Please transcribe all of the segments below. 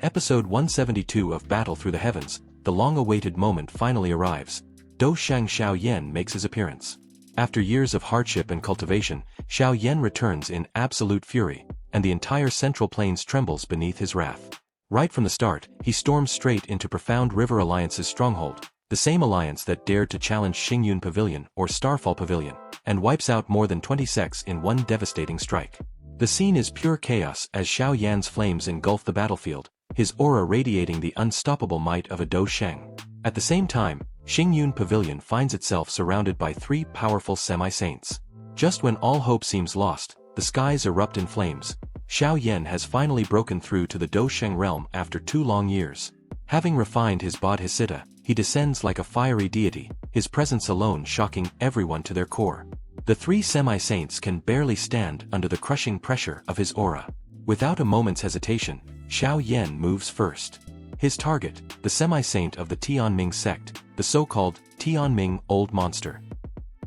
episode 172 of Battle Through the Heavens, the long-awaited moment finally arrives. Dou Sheng Xiao Yan makes his appearance. After years of hardship and cultivation, Xiao Yan returns in absolute fury, and the entire Central Plains trembles beneath his wrath. Right from the start, he storms straight into Profound River Alliance's stronghold, the same alliance that dared to challenge Xingyun Pavilion or Starfall Pavilion, and wipes out more than 20 sects in one devastating strike. The scene is pure chaos as Xiao Yan's flames engulf the battlefield, his aura radiating the unstoppable might of a Dou Sheng. At the same time, Xingyun Pavilion finds itself surrounded by three powerful semi-saints. Just when all hope seems lost, the skies erupt in flames. Xiao Yan has finally broken through to the Dou Sheng realm after 2 long years. Having refined his Bodhisattva, he descends like a fiery deity, his presence alone shocking everyone to their core. The three semi-saints can barely stand under the crushing pressure of his aura. Without a moment's hesitation, Xiao Yan moves first. His target, the semi-saint of the Tianming sect, the so-called Tianming Old Monster.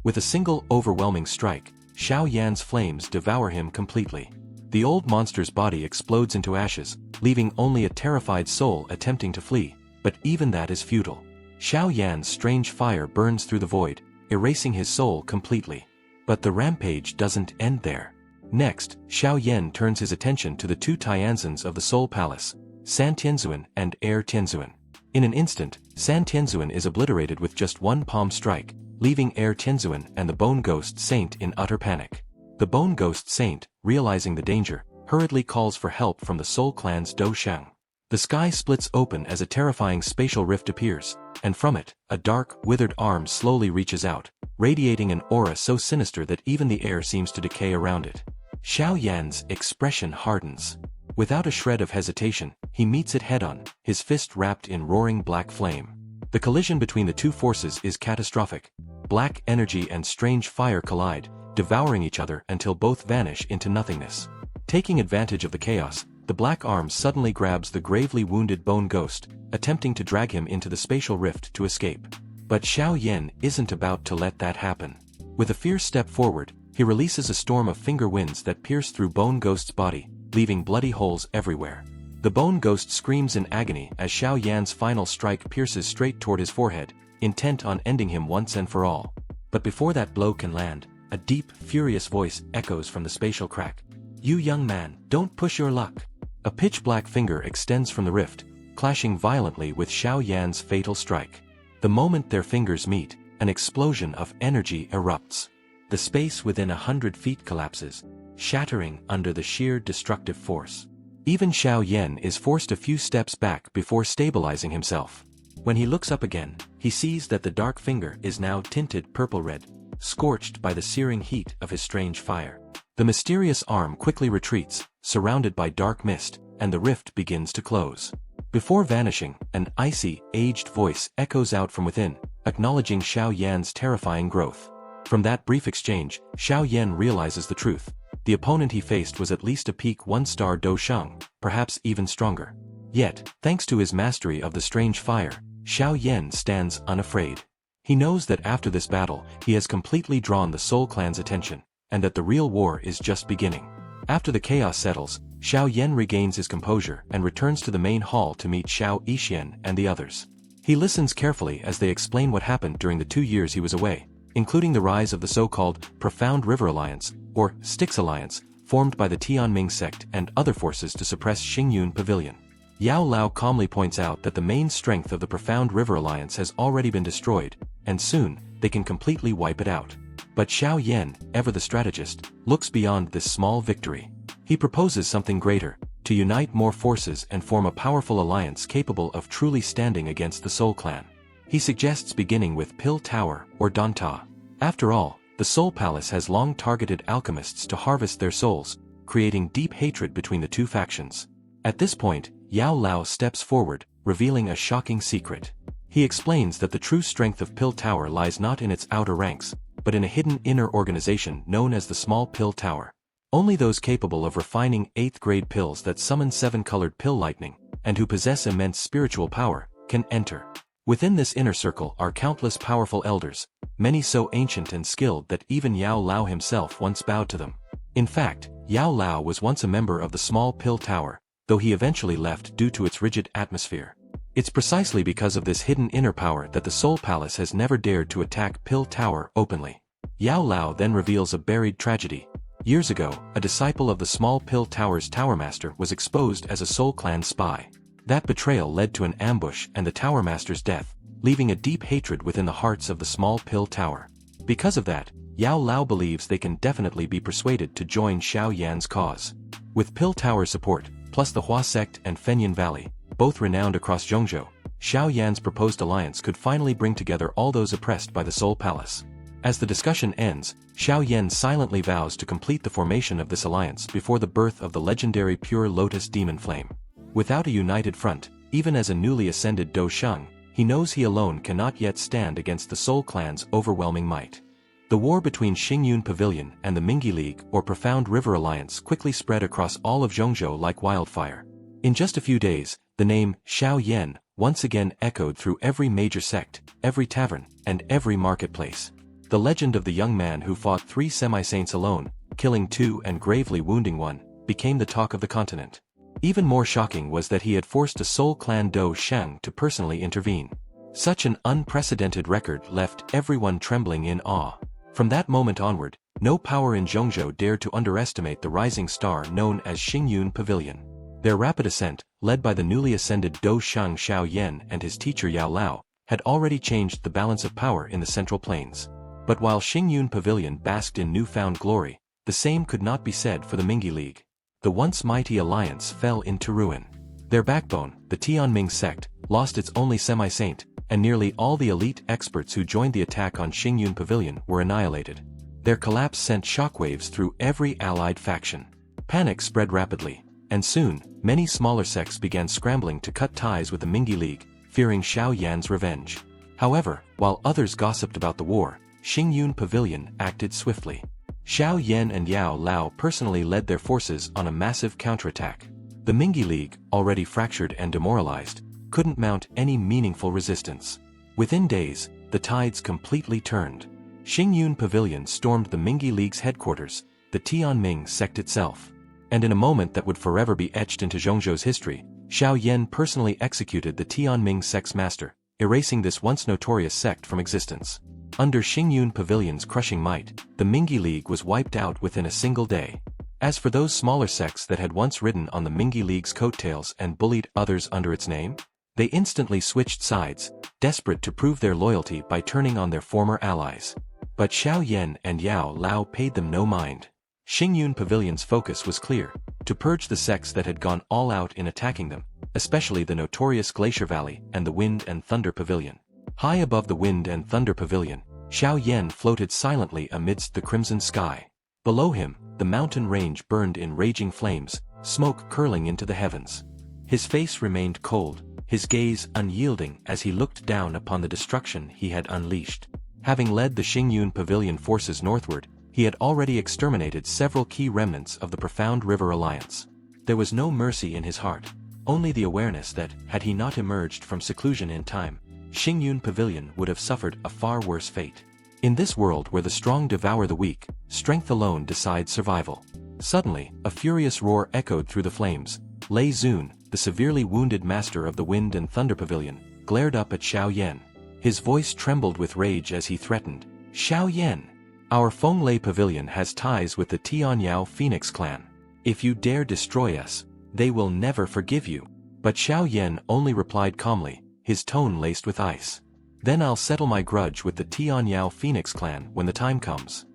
With a single overwhelming strike, Xiao Yan's flames devour him completely. The old monster's body explodes into ashes, leaving only a terrified soul attempting to flee, but even that is futile. Xiao Yan's strange fire burns through the void, erasing his soul completely. But the rampage doesn't end there. Next, Xiao Yan turns his attention to the two Tianzins of the Soul Palace, San Tianzuan and Air Tianzuan. In an instant, San Tianzuan is obliterated with just one palm strike, leaving Air Tianzuan and the Bone Ghost Saint in utter panic. The Bone Ghost Saint, realizing the danger, hurriedly calls for help from the Soul Clan's Dou Sheng. The sky splits open as a terrifying spatial rift appears, and from it, a dark, withered arm slowly reaches out, radiating an aura so sinister that even the air seems to decay around it. Xiao Yan's expression hardens. Without a shred of hesitation, he meets it head-on, his fist wrapped in roaring black flame. The collision between the two forces is catastrophic. Black energy and strange fire collide, devouring each other until both vanish into nothingness. Taking advantage of the chaos, the black arm suddenly grabs the gravely wounded Bone Ghost, attempting to drag him into the spatial rift to escape. But Xiao Yan isn't about to let that happen. With a fierce step forward, he releases a storm of finger winds that pierce through Bone Ghost's body, leaving bloody holes everywhere. The Bone Ghost screams in agony as Xiao Yan's final strike pierces straight toward his forehead, intent on ending him once and for all. But before that blow can land, a deep, furious voice echoes from the spatial crack. "You young man, don't push your luck." A pitch-black finger extends from the rift, clashing violently with Xiao Yan's fatal strike. The moment their fingers meet, an explosion of energy erupts. The space within 100 feet collapses, shattering under the sheer destructive force. Even Xiao Yan is forced a few steps back before stabilizing himself. When he looks up again, he sees that the dark finger is now tinted purple-red, scorched by the searing heat of his strange fire. The mysterious arm quickly retreats, surrounded by dark mist, and the rift begins to close. Before vanishing, an icy, aged voice echoes out from within, acknowledging Xiao Yan's terrifying growth. From that brief exchange, Xiao Yan realizes the truth. The opponent he faced was at least a peak 1-star Dou Sheng, perhaps even stronger. Yet, thanks to his mastery of the strange fire, Xiao Yan stands unafraid. He knows that after this battle, he has completely drawn the Soul Clan's attention, and that the real war is just beginning. After the chaos settles, Xiao Yan regains his composure and returns to the main hall to meet Xiao Yixian and the others. He listens carefully as they explain what happened during the 2 years he was away, including the rise of the so-called Profound River Alliance, or Styx Alliance, formed by the Tianming sect and other forces to suppress Xingyun Pavilion. Yao Lao calmly points out that the main strength of the Profound River Alliance has already been destroyed, and soon, they can completely wipe it out. But Xiao Yan, ever the strategist, looks beyond this small victory. He proposes something greater, to unite more forces and form a powerful alliance capable of truly standing against the Soul Clan. He suggests beginning with Pill Tower, or Danta. After all, the Soul Palace has long targeted alchemists to harvest their souls, creating deep hatred between the two factions. At this point, Yao Lao steps forward, revealing a shocking secret. He explains that the true strength of Pill Tower lies not in its outer ranks, but in a hidden inner organization known as the Small Pill Tower. Only those capable of refining 8th-grade pills that summon 7-colored pill lightning, and who possess immense spiritual power, can enter. Within this inner circle are countless powerful elders, many so ancient and skilled that even Yao Lao himself once bowed to them. In fact, Yao Lao was once a member of the Small Pill Tower, though he eventually left due to its rigid atmosphere. It's precisely because of this hidden inner power that the Soul Palace has never dared to attack Pill Tower openly. Yao Lao then reveals a buried tragedy. Years ago, a disciple of the small Pill Tower's Tower Master was exposed as a Soul Clan spy. That betrayal led to an ambush and the Tower Master's death, leaving a deep hatred within the hearts of the small Pill Tower. Because of that, Yao Lao believes they can definitely be persuaded to join Xiao Yan's cause. With Pill Tower's support, plus the Hua Sect and Fenyan Valley, both renowned across Zhongzhou, Xiao Yan's proposed alliance could finally bring together all those oppressed by the Soul Palace. As the discussion ends, Xiao Yan silently vows to complete the formation of this alliance before the birth of the legendary Pure Lotus Demon Flame. Without a united front, even as a newly ascended Dou Sheng, he knows he alone cannot yet stand against the Soul Clan's overwhelming might. The war between Xingyun Pavilion and the Mingyi League or Profound River Alliance quickly spread across all of Zhongzhou like wildfire. In just a few days, the name Xiao Yan once again echoed through every major sect, every tavern, and every marketplace. The legend of the young man who fought 3 semi-saints alone, killing 2 and gravely wounding 1, became the talk of the continent. Even more shocking was that he had forced a Soul Clan Dou Sheng to personally intervene. Such an unprecedented record left everyone trembling in awe. From that moment onward, no power in Zhongzhou dared to underestimate the rising star known as Xingyun Pavilion. Their rapid ascent, led by the newly ascended Dou Sheng Xiao Yan and his teacher Yao Lao, had already changed the balance of power in the Central Plains. But while Xingyun Pavilion basked in newfound glory, the same could not be said for the Mingyi League. The once mighty alliance fell into ruin. Their backbone, the Tianming sect, lost its only semi-saint, and nearly all the elite experts who joined the attack on Xingyun Pavilion were annihilated. Their collapse sent shockwaves through every allied faction. Panic spread rapidly, and soon, many smaller sects began scrambling to cut ties with the Mingyi League, fearing Xiao Yan's revenge. However, while others gossiped about the war, Xingyun Pavilion acted swiftly. Xiao Yan and Yao Lao personally led their forces on a massive counterattack. The Mingyi League, already fractured and demoralized, couldn't mount any meaningful resistance. Within days, the tides completely turned. Xingyun Pavilion stormed the Mingyi League's headquarters, the Tianming sect itself. And in a moment that would forever be etched into Zhongzhou's history, Xiao Yan personally executed the Tianming sect's master, erasing this once notorious sect from existence. Under Xingyun Pavilion's crushing might, the Mingyi League was wiped out within a single day. As for those smaller sects that had once ridden on the Mingyi League's coattails and bullied others under its name, they instantly switched sides, desperate to prove their loyalty by turning on their former allies. But Xiao Yan and Yao Lao paid them no mind. Xingyun Pavilion's focus was clear, to purge the sects that had gone all out in attacking them, especially the notorious Glacier Valley and the Wind and Thunder Pavilion. High above the Wind and Thunder Pavilion, Xiao Yan floated silently amidst the crimson sky. Below him, the mountain range burned in raging flames, smoke curling into the heavens. His face remained cold, his gaze unyielding as he looked down upon the destruction he had unleashed. Having led the Xingyun Pavilion forces northward, he had already exterminated several key remnants of the Profound River Alliance. There was no mercy in his heart, only the awareness that, had he not emerged from seclusion in time, Xingyun Pavilion would have suffered a far worse fate. In this world where the strong devour the weak, strength alone decides survival. Suddenly, a furious roar echoed through the flames. Lei Zun, the severely wounded master of the Wind and Thunder Pavilion, glared up at Xiao Yan. His voice trembled with rage as he threatened, "Xiao Yan! Our Fenglei Pavilion has ties with the Tianyao Phoenix clan. If you dare destroy us, they will never forgive you." But Xiao Yan only replied calmly, his tone laced with ice. "Then I'll settle my grudge with the Tianyao Phoenix clan when the time comes."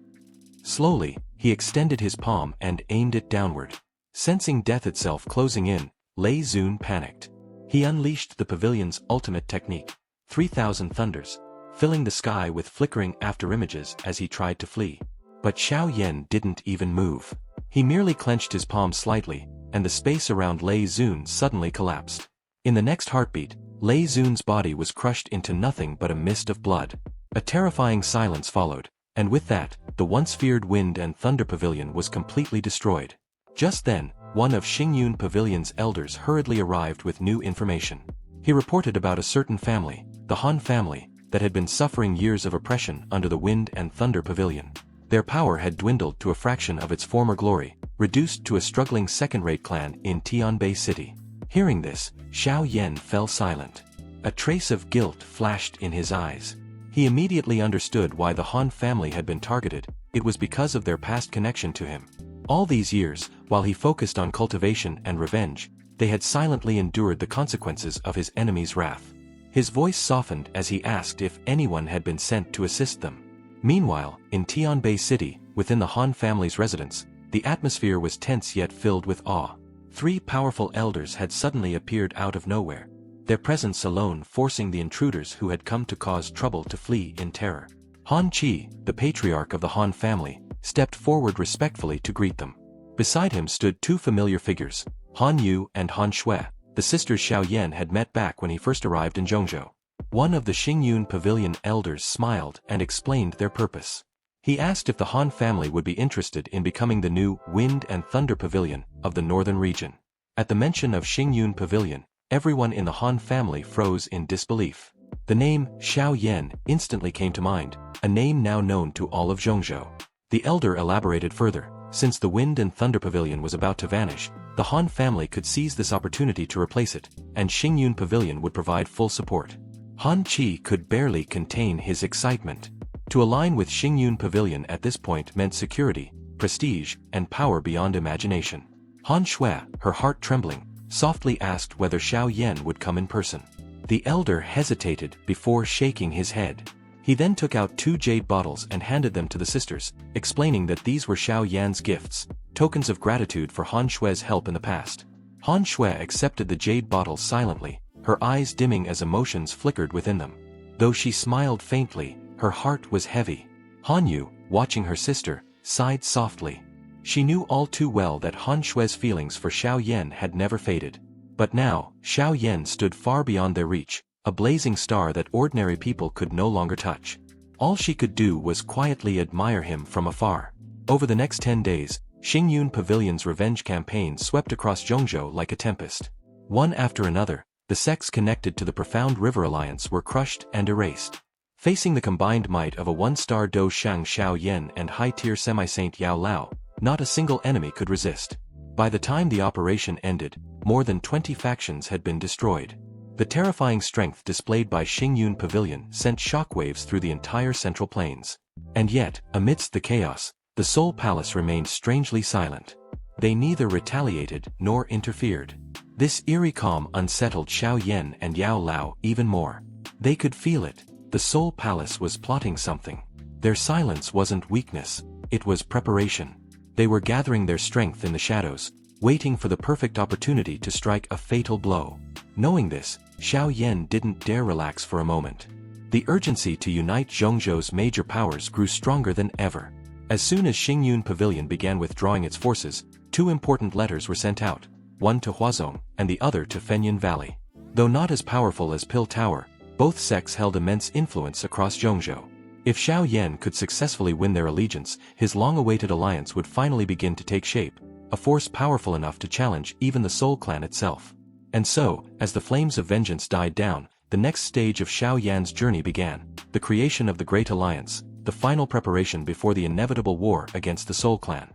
Slowly, he extended his palm and aimed it downward. Sensing death itself closing in, Lei Zun panicked. He unleashed the pavilion's ultimate technique, 3,000 thunders, filling the sky with flickering afterimages as he tried to flee. But Xiao Yan didn't even move. He merely clenched his palm slightly, and the space around Lei Zun suddenly collapsed. In the next heartbeat, Lei Zun's body was crushed into nothing but a mist of blood. A terrifying silence followed, and with that, the once feared Wind and Thunder Pavilion was completely destroyed. Just then, one of Xingyun Pavilion's elders hurriedly arrived with new information. He reported about a certain family, the Han family, that had been suffering years of oppression under the Wind and Thunder Pavilion. Their power had dwindled to a fraction of its former glory, reduced to a struggling second-rate clan in Tianming City. Hearing this, Xiao Yan fell silent. A trace of guilt flashed in his eyes. He immediately understood why the Han family had been targeted. It was because of their past connection to him. All these years, while he focused on cultivation and revenge, they had silently endured the consequences of his enemy's wrath. His voice softened as he asked if anyone had been sent to assist them. Meanwhile, in Tianming City, within the Han family's residence, the atmosphere was tense yet filled with awe. 3 powerful elders had suddenly appeared out of nowhere, their presence alone forcing the intruders who had come to cause trouble to flee in terror. Han Qi, the patriarch of the Han family, stepped forward respectfully to greet them. Beside him stood 2 familiar figures, Han Yu and Han Shui. The sisters Xiao Yan had met back when he first arrived in Zhongzhou. One of the Xingyun Pavilion elders smiled and explained their purpose. He asked if the Han family would be interested in becoming the new Wind and Thunder Pavilion of the northern region. At the mention of Xingyun Pavilion, everyone in the Han family froze in disbelief. The name Xiao Yan instantly came to mind, a name now known to all of Zhongzhou. The elder elaborated further. Since the Wind and Thunder Pavilion was about to vanish, the Han family could seize this opportunity to replace it, and Xingyun Pavilion would provide full support. Han Qi could barely contain his excitement. To align with Xingyun Pavilion at this point meant security, prestige, and power beyond imagination. Han Shui, her heart trembling, softly asked whether Xiao Yan would come in person. The elder hesitated before shaking his head. He then took out 2 jade bottles and handed them to the sisters, explaining that these were Xiao Yan's gifts, tokens of gratitude for Han Shui's help in the past. Han Shui accepted the jade bottles silently, her eyes dimming as emotions flickered within them. Though she smiled faintly, her heart was heavy. Han Yu, watching her sister, sighed softly. She knew all too well that Han Shui's feelings for Xiao Yan had never faded. But now, Xiao Yan stood far beyond their reach, a blazing star that ordinary people could no longer touch. All she could do was quietly admire him from afar. Over the next 10 days, Xingyun Pavilion's revenge campaign swept across Zhongzhou like a tempest. One after another, the sects connected to the profound river alliance were crushed and erased. Facing the combined might of a 1-star Dou Sheng Xiao Yan and high-tier semi-saint Yao Lao, not a single enemy could resist. By the time the operation ended, more than 20 factions had been destroyed. The terrifying strength displayed by Xingyun Pavilion sent shockwaves through the entire Central Plains. And yet, amidst the chaos, the Soul Palace remained strangely silent. They neither retaliated nor interfered. This eerie calm unsettled Xiao Yan and Yao Lao even more. They could feel it. The Soul Palace was plotting something. Their silence wasn't weakness, it was preparation. They were gathering their strength in the shadows, waiting for the perfect opportunity to strike a fatal blow. Knowing this, Xiao Yan didn't dare relax for a moment. The urgency to unite Zhongzhou's major powers grew stronger than ever. As soon as Xingyun Pavilion began withdrawing its forces, 2 important letters were sent out, one to Huazong and the other to Fengyun Valley. Though not as powerful as Pill Tower, both sects held immense influence across Zhongzhou. If Xiao Yan could successfully win their allegiance, his long-awaited alliance would finally begin to take shape, a force powerful enough to challenge even the Soul Clan itself. And so, as the flames of vengeance died down, the next stage of Xiao Yan's journey began, the creation of the Great Alliance, the final preparation before the inevitable war against the Soul Clan.